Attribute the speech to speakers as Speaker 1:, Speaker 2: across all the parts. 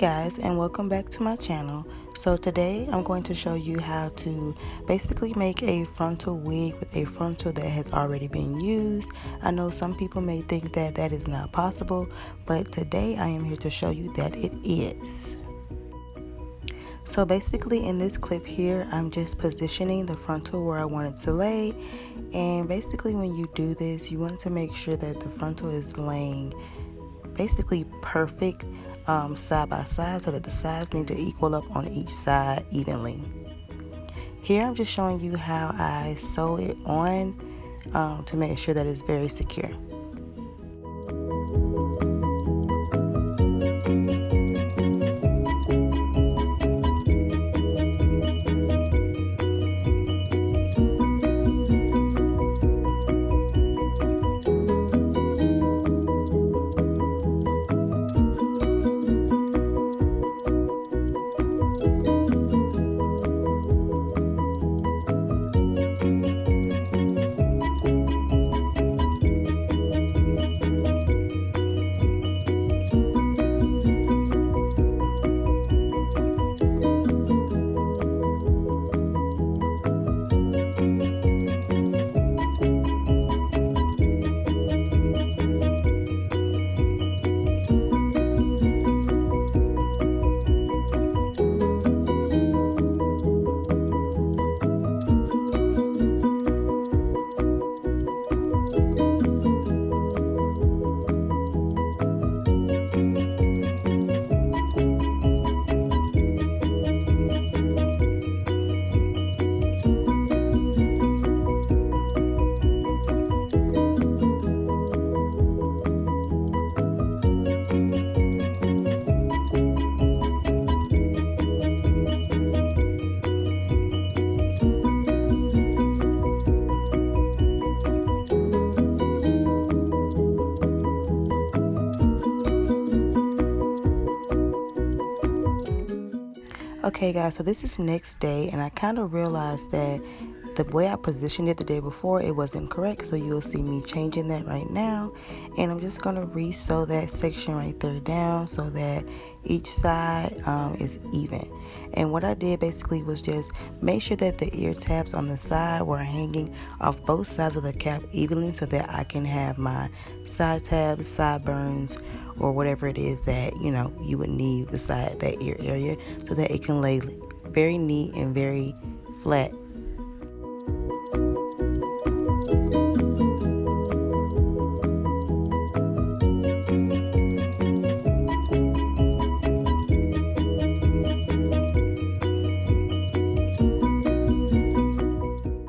Speaker 1: guys, and welcome back to my channel. So today I'm going to show you how to basically make a frontal wig with a frontal that has already been used. I know some people may think that that is not possible, but today I am here to show you that it is. So basically in this clip here, I'm just positioning the frontal where I want it to lay. And basically when you do this, you want to make sure that the frontal is laying basically perfect side by side, so that the sides need to equal up on each side evenly. Here I'm just showing you how I sew it on to make sure that it's very secure. Okay guys, so this is next day, and I kind of realized that the way I positioned it the day before, it wasn't correct. So you'll see me changing that right now, and I'm just going to re-sew that section right there down so that each side is even. And what I did basically was just make sure that the ear tabs on the side were hanging off both sides of the cap evenly, so that I can have my side tabs, sideburns, or whatever it is that you would need beside that ear area, so that it can lay very neat and very flat.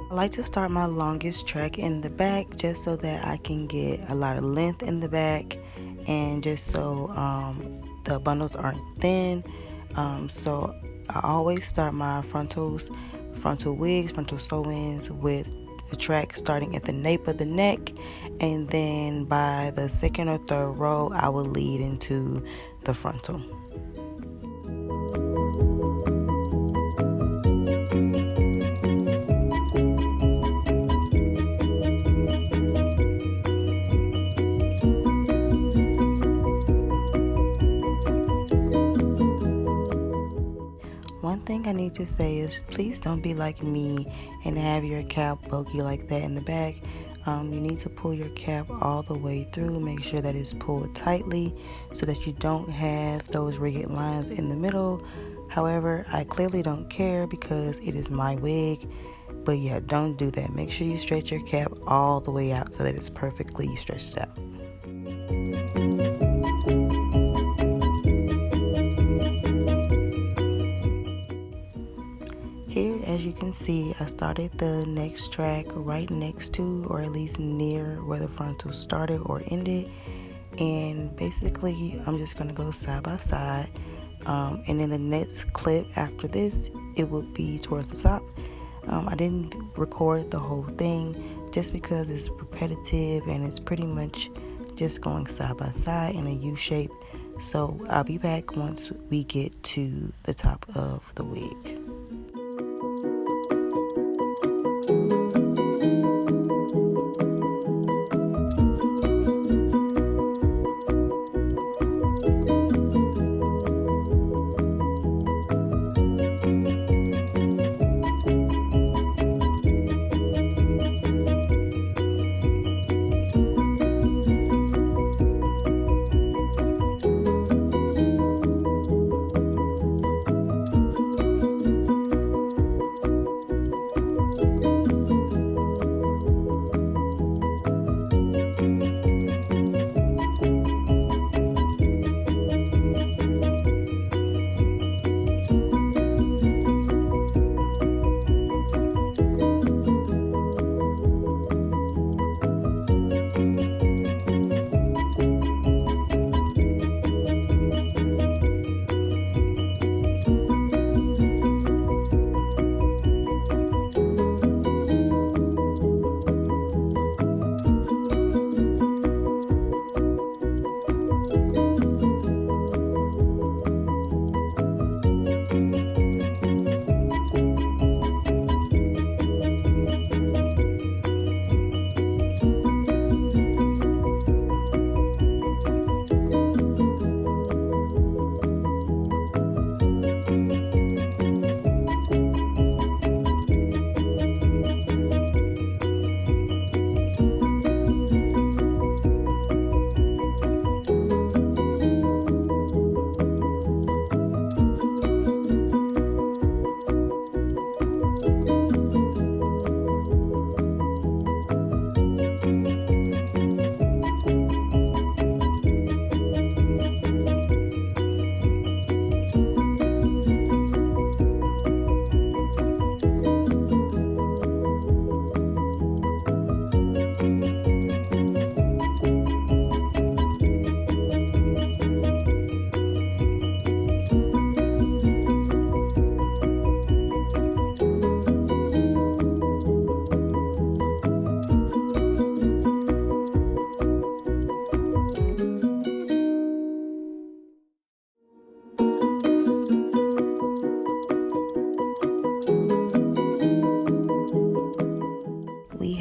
Speaker 1: I like to start my longest track in the back, just so that I can get a lot of length in the back, and just so the bundles aren't thin. So I always start my frontal wigs, frontal sew-ins with the track starting at the nape of the neck, and then by the second or third row I will lead into the frontal. One thing I need to say is, please don't be like me and have your cap bulky like that in the back. You need to pull your cap all the way through. Make sure that it's pulled tightly so that you don't have those ragged lines in the middle. However, I clearly don't care because it is my wig. But yeah, don't do that. Make sure you stretch your cap all the way out so that it's perfectly stretched out. Here, as you can see, I started the next track right next to, or at least near, where the frontal started or ended. And basically, I'm just going to go side by side. And in the next clip after this, it will be towards the top. I didn't record the whole thing just because it's repetitive and it's pretty much just going side by side in a U shape. So I'll be back once we get to the top of the wig.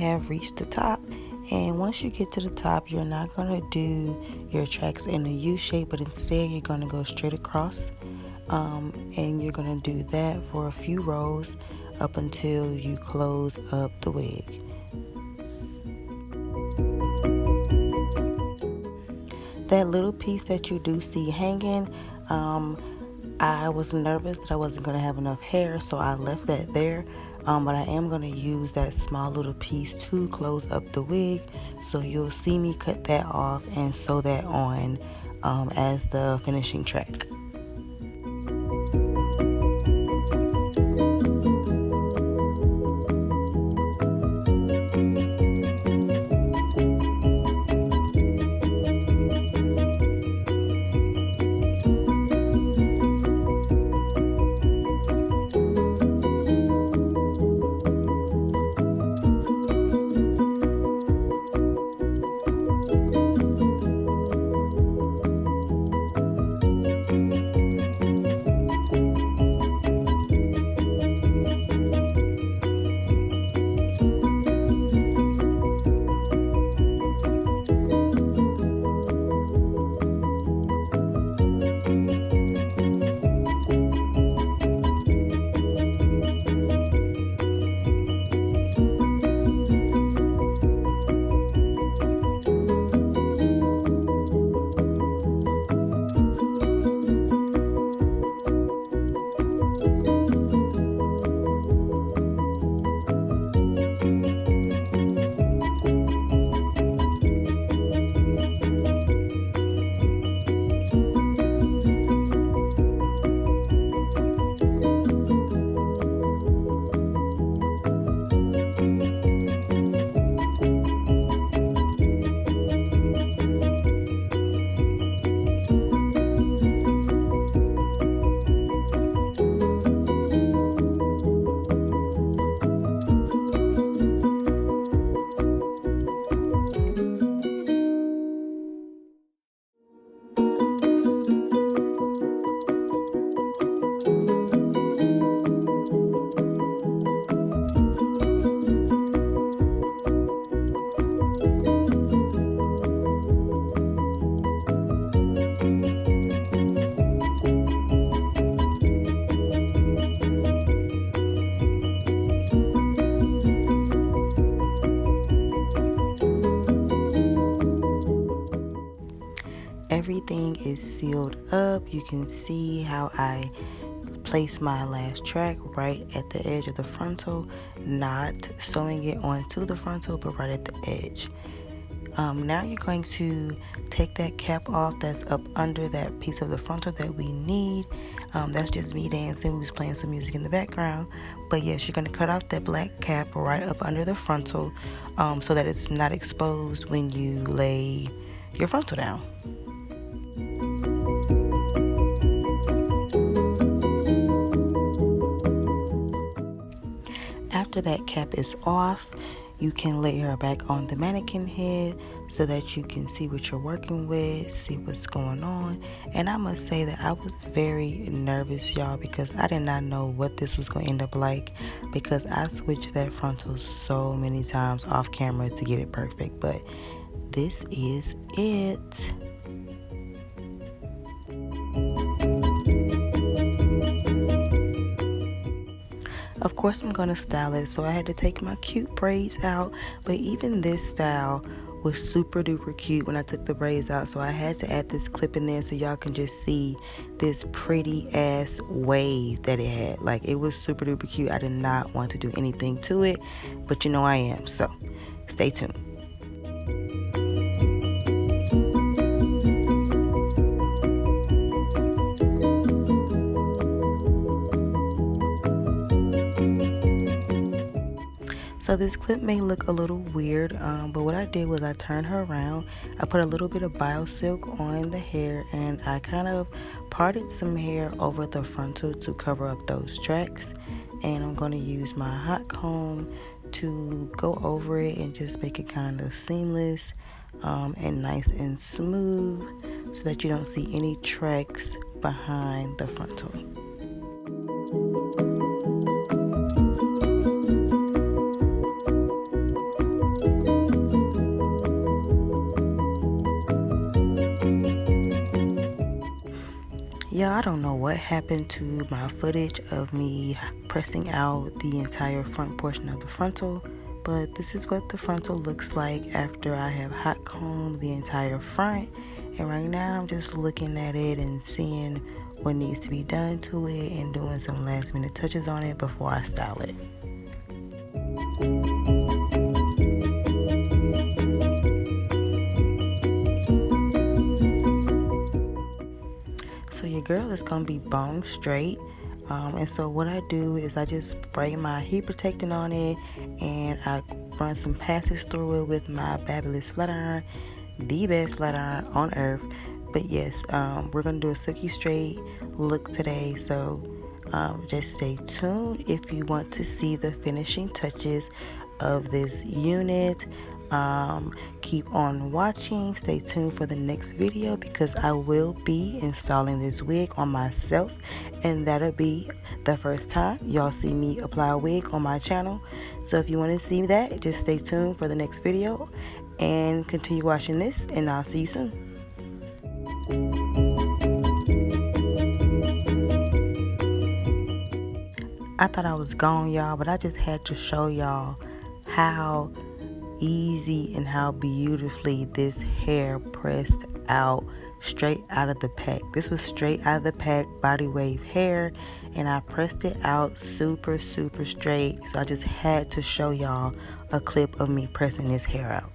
Speaker 1: have reached the top. And once you get to the top, you're not going to do your tracks in a U shape, but instead you're going to go straight across. And you're going to do that for a few rows up until you close up the wig. That little piece that you do see hanging, I was nervous that I wasn't going to have enough hair, so I left that there. But I am going to use that small little piece to close up the wig. So you'll see me cut that off and sew that on as the finishing track. Everything is sealed up. You can see how I place my last track right at the edge of the frontal, not sewing it onto the frontal, but right at the edge. Now you're going to take that cap off that's up under that piece of the frontal that we need. That's just me dancing. We was playing some music in the background. But yes, you're going to cut off that black cap right up under the frontal so that it's not exposed when you lay your frontal down. After that cap is off, you can lay her back on the mannequin head so that you can see what you're working with, see what's going on. And I must say that I was very nervous, y'all, because I did not know what this was going to end up like, because I switched that frontal so many times off camera to get it perfect. But this is it. Of course, I'm going to style it, so I had to take my cute braids out. But even this style was super duper cute when I took the braids out, so I had to add this clip in there so y'all can just see this pretty ass wave that it had. Like, it was super duper cute. I did not want to do anything to it, but you know I am, so stay tuned. So this clip may look a little weird, but what I did was I turned her around. I put a little bit of BioSilk on the hair, and I kind of parted some hair over the frontal to cover up those tracks. And I'm going to use my hot comb to go over it and just make it kind of seamless and nice and smooth so that you don't see any tracks behind the frontal. Yeah, I don't know what happened to my footage of me pressing out the entire front portion of the frontal, but this is what the frontal looks like after I have hot combed the entire front. And right now I'm just looking at it and seeing what needs to be done to it and doing some last minute touches on it before I style it. So your girl is gonna be bone straight, and so what I do is I just spray my heat protectant on it, and I run some passes through it with my fabulous flat iron, the best flat iron on earth. But yes, we're gonna do a silky straight look today, so just stay tuned if you want to see the finishing touches of this unit. Keep on watching, stay tuned for the next video, because I will be installing this wig on myself, and that'll be the first time y'all see me apply a wig on my channel. So if you want to see that, just stay tuned for the next video and continue watching this, and I'll see you soon. I thought I was gone, y'all, but I just had to show y'all how easy and how beautifully this hair pressed out straight out of the pack. This was straight out of the pack Bodywave hair, and I pressed it out super straight. So I just had to show y'all a clip of me pressing this hair out.